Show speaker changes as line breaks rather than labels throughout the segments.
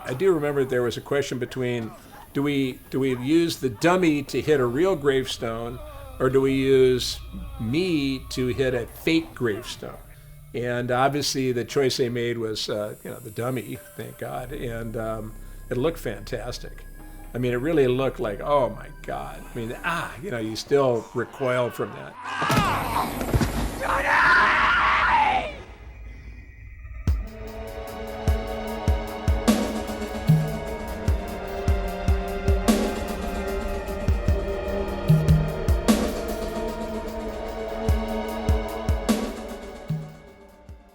I do remember there was a question between do we use the dummy to hit a real gravestone, or do we use me to hit a fake gravestone? And obviously the choice they made was the dummy, thank God, and it looked fantastic. I mean, it really looked like, oh my God. I mean, you still recoil from that.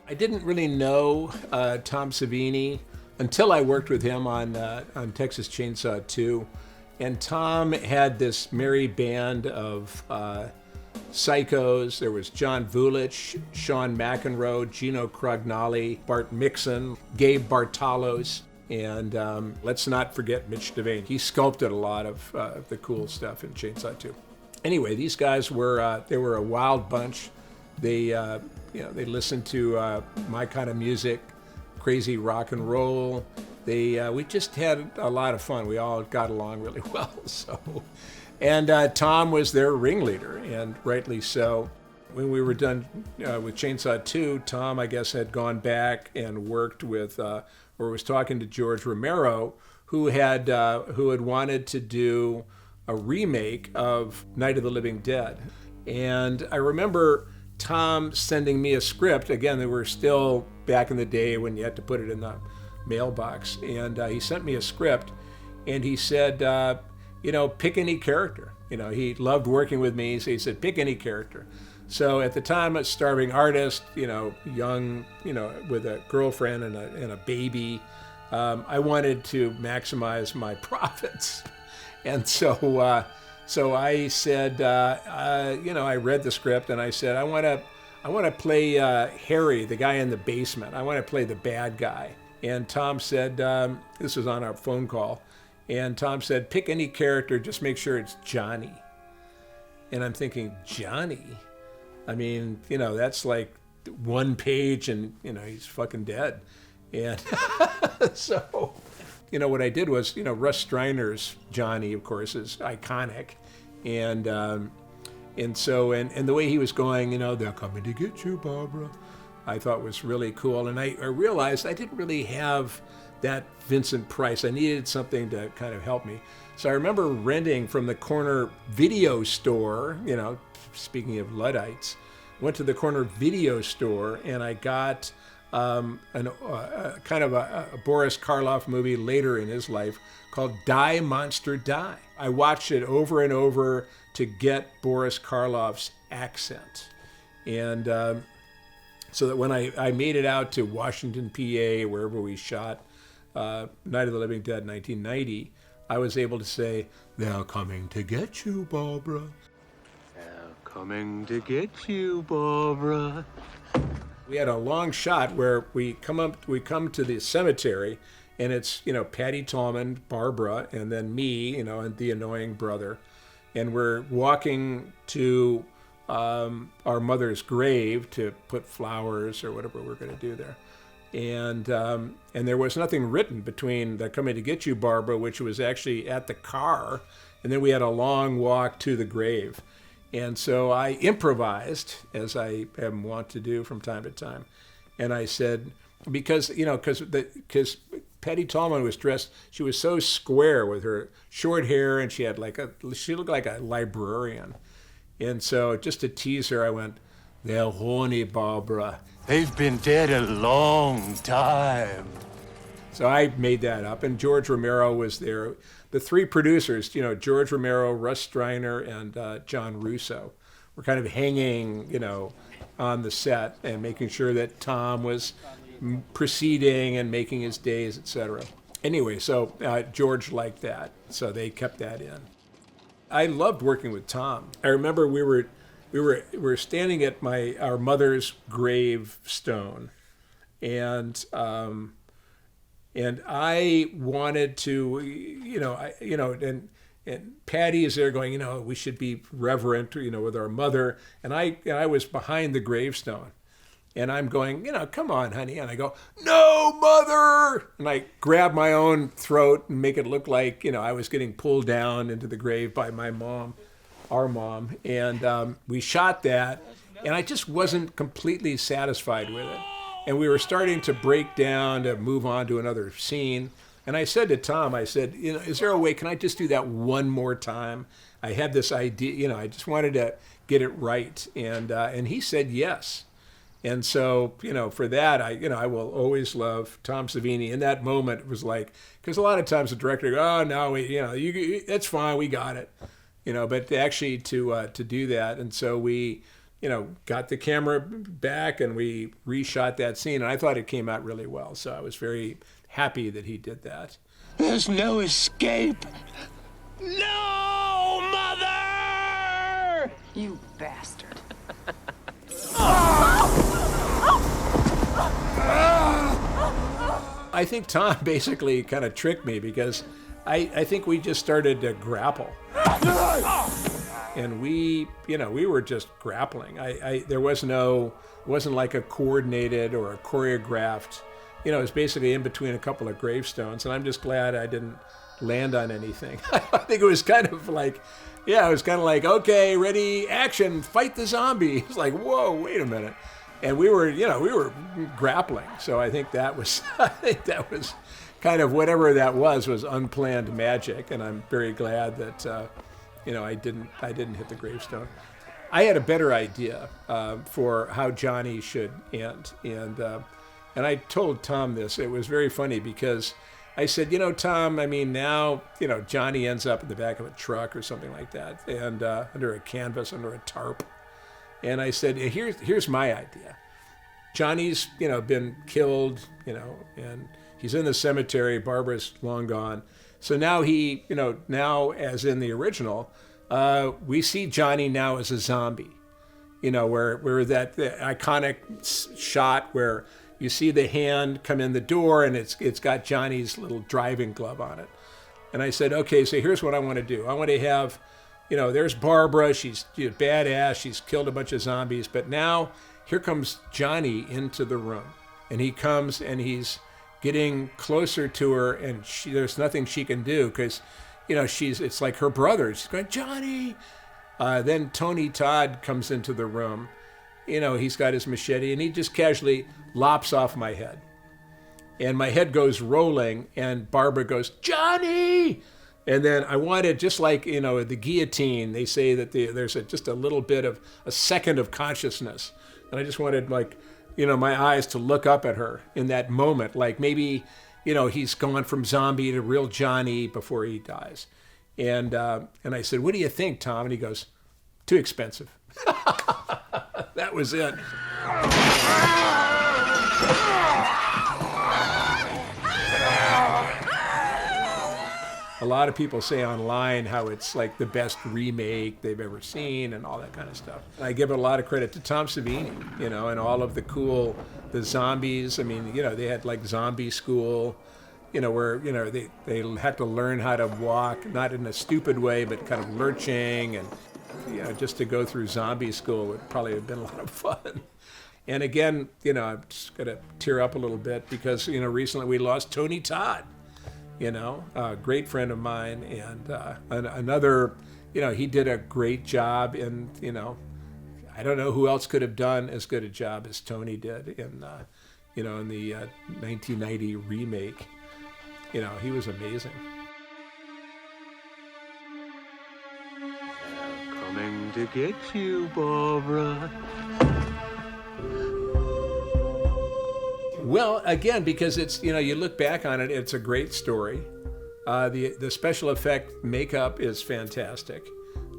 I didn't really know Tom Savini until I worked with him on Texas Chainsaw 2. And Tom had this merry band of psychos. There was John Vulich, Sean McEnroe, Gino Crognali, Bart Mixon, Gabe Bartalos, and let's not forget Mitch Devane. He sculpted a lot of the cool stuff in Chainsaw 2. Anyway, these guys were they were a wild bunch. They they listened to my kind of music, crazy rock and roll. We just had a lot of fun. We all got along really well. And Tom was their ringleader, and rightly so. When we were done with Chainsaw 2, Tom, I guess, had gone back and worked with, or was talking to George Romero, who had wanted to do a remake of Night of the Living Dead. And I remember Tom sending me a script. Again, they were still back in the day when you had to put it in the mailbox. And he sent me a script, and he said, pick any character. He loved working with me, so he said, pick any character. So at the time, a starving artist, young, with a girlfriend and a baby, I wanted to maximize my profits. And so I said, I read the script, and I said, I want to play Harry, the guy in the basement. I want to play the bad guy. And Tom said, this was on our phone call, and Tom said, pick any character, just make sure it's Johnny. And I'm thinking, Johnny? I mean, that's like one page, and, he's fucking dead. And so, what I did was, Russ Streiner's Johnny, of course, is iconic. And the way he was going, they're coming to get you, Barbara, I thought was really cool. And I realized I didn't really have that Vincent Price. I needed something to kind of help me. So I remember renting from the corner video store, speaking of Luddites, went to the corner video store, and I got kind of a Boris Karloff movie later in his life called Die Monster Die. I watched it over and over to get Boris Karloff's accent. And so that when I made it out to Washington, PA, wherever we shot Night of the Living Dead 1990, I was able to say, they're coming to get you, Barbara. They're coming to get you, Barbara. We had a long shot where we come to the cemetery, and it's, Patty Tallman, Barbara, and then me, and the annoying brother. And we're walking to our mother's grave to put flowers or whatever we're going to do there. And there was nothing written between the coming to get you, Barbara, which was actually at the car, and then we had a long walk to the grave. And so I improvised, as I am wont to do from time to time. And I said, because Patty Tallman was dressed, she was so square with her short hair, and she looked like a librarian. And so just to tease her, I went, they're horny, Barbara.
They've been dead a long time.
So I made that up, and George Romero was there. The three producers, George Romero, Russ Streiner, and John Russo, were kind of hanging, on the set and making sure that Tom was proceeding and making his days, etc. Anyway, so George liked that, so they kept that in. I loved working with Tom. I remember we were standing at our mother's gravestone, and I wanted to, and Patty is there going, we should be reverent, with our mother, and I was behind the gravestone, And I'm going, come on, honey. And I go, no, mother. And I grab my own throat and make it look like, I was getting pulled down into the grave by my mom, our mom. And we shot that. And I just wasn't completely satisfied with it. And we were starting to break down to move on to another scene. And I said to Tom, I said, is there a way, can I just do that one more time? I had this idea, I just wanted to get it right. And he said yes. And so, for that, I will always love Tom Savini. In that moment, it was like, because a lot of times the director goes, oh, no, that's fine, we got it. But actually to do that. And so we, got the camera back and we reshot that scene. And I thought it came out really well. So I was very happy that he did that.
There's no escape. No, Mother!
You bastard.
I think Tom basically kind of tricked me because I think we just started to grapple. And we were just grappling. There wasn't like a coordinated or a choreographed, it was basically in between a couple of gravestones. And I'm just glad I didn't land on anything. I think it was kind of like, okay, ready, action, fight the zombie. It's like, whoa, wait a minute. And we were grappling. So I think that was kind of whatever that was unplanned magic. And I'm very glad that, I didn't hit the gravestone. I had a better idea for how Johnny should end. And I told Tom this. It was very funny because I said, Tom, now, Johnny ends up in the back of a truck or something like that, and under a canvas, under a tarp. And I said, here's my idea. Johnny's, been killed, and he's in the cemetery. Barbara's long gone. So now now as in the original, we see Johnny now as a zombie, where that the iconic shot where you see the hand come in the door and it's got Johnny's little driving glove on it. And I said, okay, so here's what I want to do. I want to have, there's Barbara. She's badass. She's killed a bunch of zombies. But now here comes Johnny into the room. And he comes and he's getting closer to her, and there's nothing she can do because, it's like her brother. She's going, Johnny. Then Tony Todd comes into the room. He's got his machete, and he just casually lops off my head. And my head goes rolling, and Barbara goes, Johnny! And then I wanted, just like, the guillotine, they say that there's just a little bit of a second of consciousness. And I just wanted, my eyes to look up at her in that moment. Like maybe, he's gone from zombie to real Johnny before he dies. And I said, what do you think, Tom? And he goes, too expensive. That was it. A lot of people say online how it's like the best remake they've ever seen and all that kind of stuff. I give a lot of credit to Tom Savini, and all of the zombies. They had like zombie school, where, they had to learn how to walk, not in a stupid way, but kind of lurching, and, just to go through zombie school would probably have been a lot of fun. And again, I'm just going to tear up a little bit because, recently we lost Tony Todd, a great friend of mine, and another, he did a great job, and, I don't know who else could have done as good a job as Tony did in the 1990 remake. He was amazing.
Coming to get you, Barbara.
Well, again, because it's, you look back on it, it's a great story. The special effect makeup is fantastic.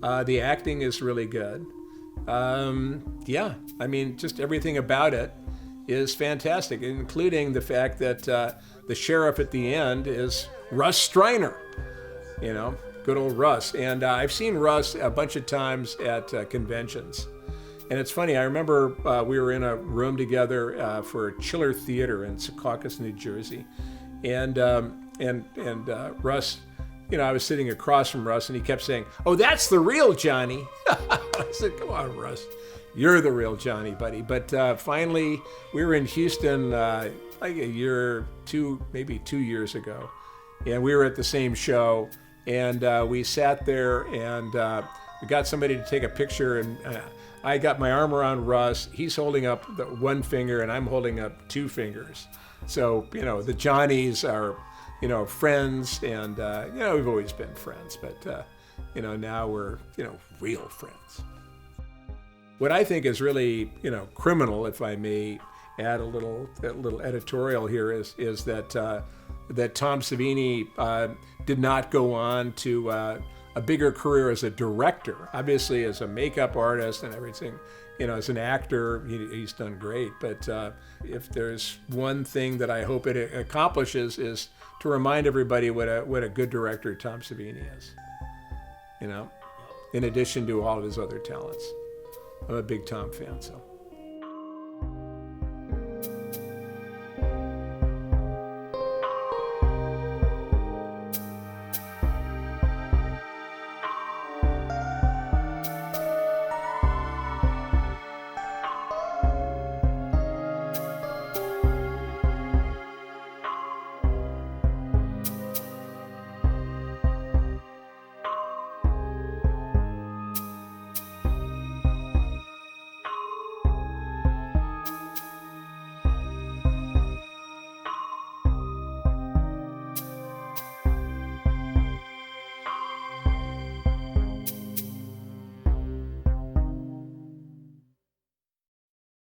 The acting is really good. Just everything about it is fantastic, including the fact that the sheriff at the end is Russ Streiner, good old Russ. And I've seen Russ a bunch of times at conventions. And it's funny, I remember we were in a room together for Chiller Theater in Secaucus, New Jersey. And Russ, I was sitting across from Russ, and he kept saying, oh, that's the real Johnny. I said, come on, Russ. You're the real Johnny, buddy. But finally, we were in Houston like a year, maybe 2 years ago, and we were at the same show, and we sat there, and we got somebody to take a picture, and I got my arm around Russ. He's holding up the one finger, and I'm holding up two fingers. So, the Johnnies are, friends, and, we've always been friends, but, now we're, real friends. What I think is really, criminal, if I may add a little editorial here, is that that Tom Savini did not go on to a bigger career as a director. Obviously, as a makeup artist and everything, as an actor, he's done great. But if there's one thing that I hope it accomplishes is to remind everybody what a good director Tom Savini is. In addition to all of his other talents. I'm a big Tom fan, so.